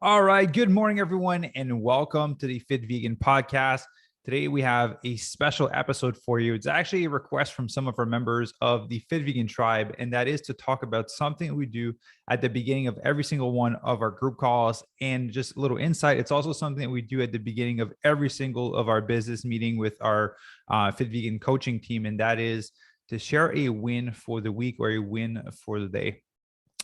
All right. Good morning, everyone, and welcome to the Fit Vegan podcast. Today, we have a special episode for you. It's actually a request from some of our members of the Fit Vegan tribe, and that is to talk about something we do at the beginning of every single one of our group calls. And just a little insight, it's also something that we do at the beginning of every single of our business meeting with our Fit Vegan coaching team, and that is to share a win for the week or a win for the day.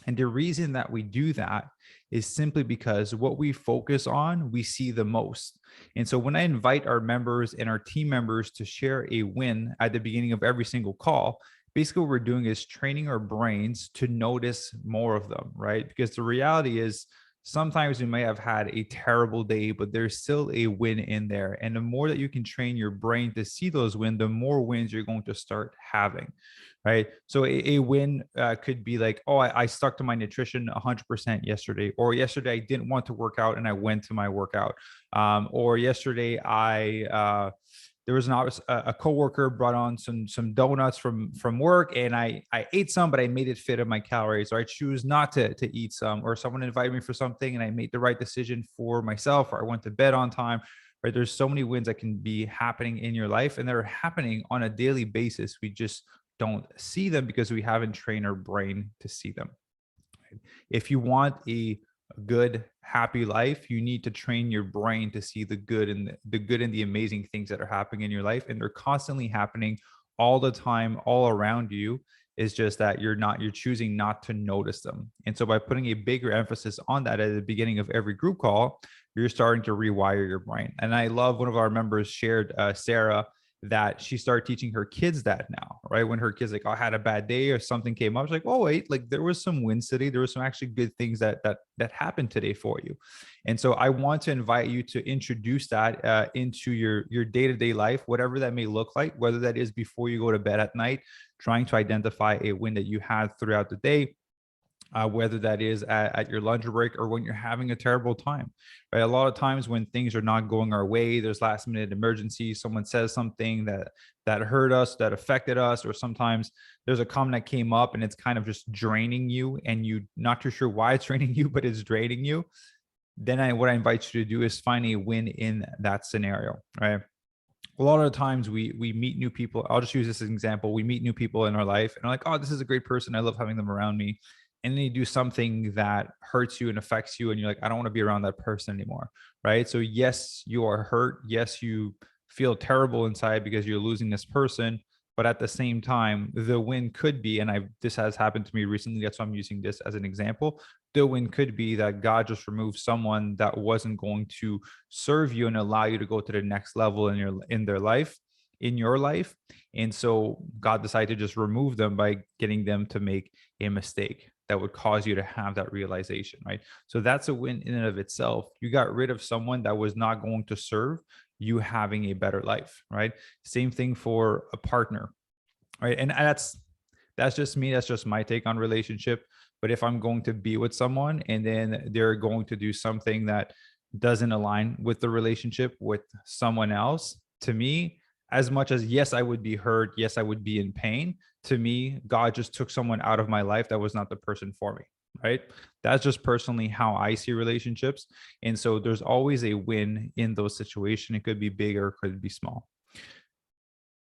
And the reason that we do that is simply because what we focus on, we see the most. And so when I invite our members and our team members to share a win at the beginning of every single call, basically what we're doing is training our brains to notice more of them, right? Because the reality is sometimes we may have had a terrible day, but there's still a win in there. And the more that you can train your brain to see those wins, the more wins you're going to start having, right? So a win could be like, oh, I stuck to my nutrition 100% yesterday, or yesterday I didn't want to work out and I went to my workout, or yesterday there was a coworker brought on some donuts from work, and I ate some, but I made it fit in my calories, or I choose not to eat some, or someone invited me for something and I made the right decision for myself, or I went to bed on time. Right? There's so many wins that can be happening in your life, and they're happening on a daily basis. We just don't see them because we haven't trained our brain to see them. If you want a good, happy life, you need to train your brain to see the good and the amazing things that are happening in your life. And they're constantly happening all the time, all around you. Is just that you're choosing not to notice them. And so by putting a bigger emphasis on that at the beginning of every group call, you're starting to rewire your brain. And I love one of our members shared, Sarah, that she started teaching her kids that now, right? When her kids like, oh, I had a bad day or something came up, she's like, oh wait, like there was some wins today. There was some actually good things that happened today for you. And so I want to invite you to introduce that into your day-to-day life, whatever that may look like, whether that is before you go to bed at night, trying to identify a win that you had throughout the day, whether that is at your lunch break or when you're having a terrible time, right? A lot of times when things are not going our way, there's last minute emergencies. Someone says something that hurt us, that affected us, or sometimes there's a comment that came up and it's kind of just draining you, and you not too sure why it's draining you, but it's draining you. Then what I invite you to do is find a win in that scenario, right? A lot of the times we meet new people. I'll just use this as an example. We meet new people in our life and are like, oh, this is a great person. I love having them around me. And then you do something that hurts you and affects you, and you're like, I don't want to be around that person anymore, right? So yes, you are hurt. Yes, you feel terrible inside because you're losing this person. But at the same time, the win could be, and this has happened to me recently. That's why I'm using this as an example. The win could be that God just removed someone that wasn't going to serve you and allow you to go to the next level in their life, in your life. And so God decided to just remove them by getting them to make a mistake that would cause you to have that realization, right? So that's a win in and of itself. You got rid of someone that was not going to serve you having a better life, right? Same thing for a partner, right? And that's just me. That's just my take on relationship. But if I'm going to be with someone and then they're going to do something that doesn't align with the relationship with someone else, to me, as much as yes, I would be hurt, yes, I would be in pain, to me, God just took someone out of my life that was not the person for me, right? That's just personally how I see relationships. And so there's always a win in those situations. It could be big or it could be small.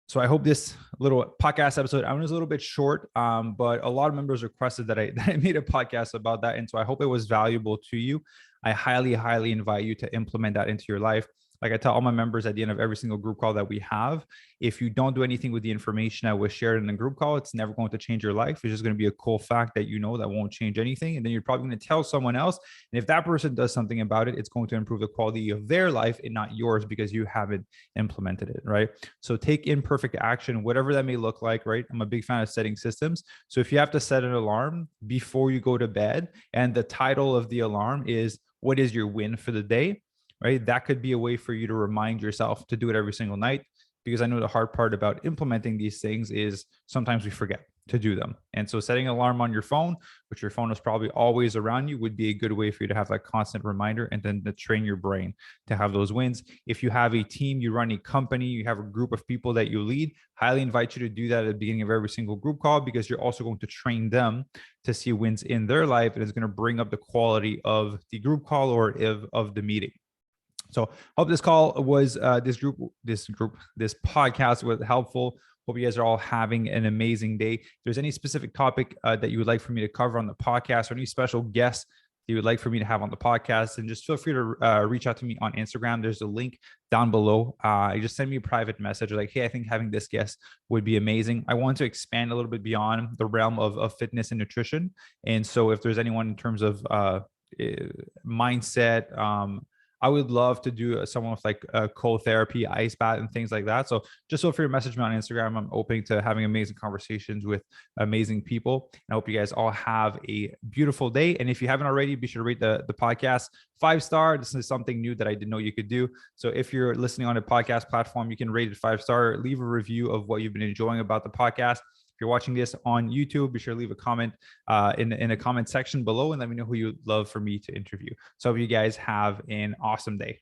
So I hope this little podcast episode, I was a little bit short, but a lot of members requested that I made a podcast about that. And so I hope it was valuable to you. I highly, highly invite you to implement that into your life. Like I tell all my members at the end of every single group call that we have, if you don't do anything with the information that was shared in the group call, it's never going to change your life. It's just going to be a cool fact that you know that won't change anything. And then you're probably going to tell someone else. And if that person does something about it, it's going to improve the quality of their life and not yours because you haven't implemented it, right? So take imperfect action, whatever that may look like, right? I'm a big fan of setting systems. So if you have to set an alarm before you go to bed and the title of the alarm is, what is your win for the day? Right? That could be a way for you to remind yourself to do it every single night, because I know the hard part about implementing these things is sometimes we forget, to do them. And so setting an alarm on your phone, which your phone is probably always around you, would be a good way for you to have that constant reminder and then to train your brain to have those wins. If you have a team, you run a company, you have a group of people that you lead, highly invite you to do that at the beginning of every single group call, because you're also going to train them to see wins in their life. And it's going to bring up the quality of the group call or of the meeting. So hope this call was this podcast was helpful. Hope you guys are all having an amazing day. If there's any specific topic that you would like for me to cover on the podcast, or any special guests that you would like for me to have on the podcast, and just feel free to reach out to me on Instagram. There's a link down below. You just send me a private message like, hey, I think having this guest would be amazing. I want to expand a little bit beyond the realm of fitness and nutrition. And so if there's anyone in terms of mindset, I would love to do someone with like cold therapy, ice bath, and things like that. So just feel free to message me on Instagram. I'm open to having amazing conversations with amazing people. And I hope you guys all have a beautiful day. And if you haven't already, be sure to rate the podcast 5-star. This is something new that I didn't know you could do. So if you're listening on a podcast platform, you can rate it 5-star, leave a review of what you've been enjoying about the podcast. If you're watching this on YouTube, be sure to leave a comment in a comment section below and let me know who you'd love for me to interview. So I hope you guys have an awesome day.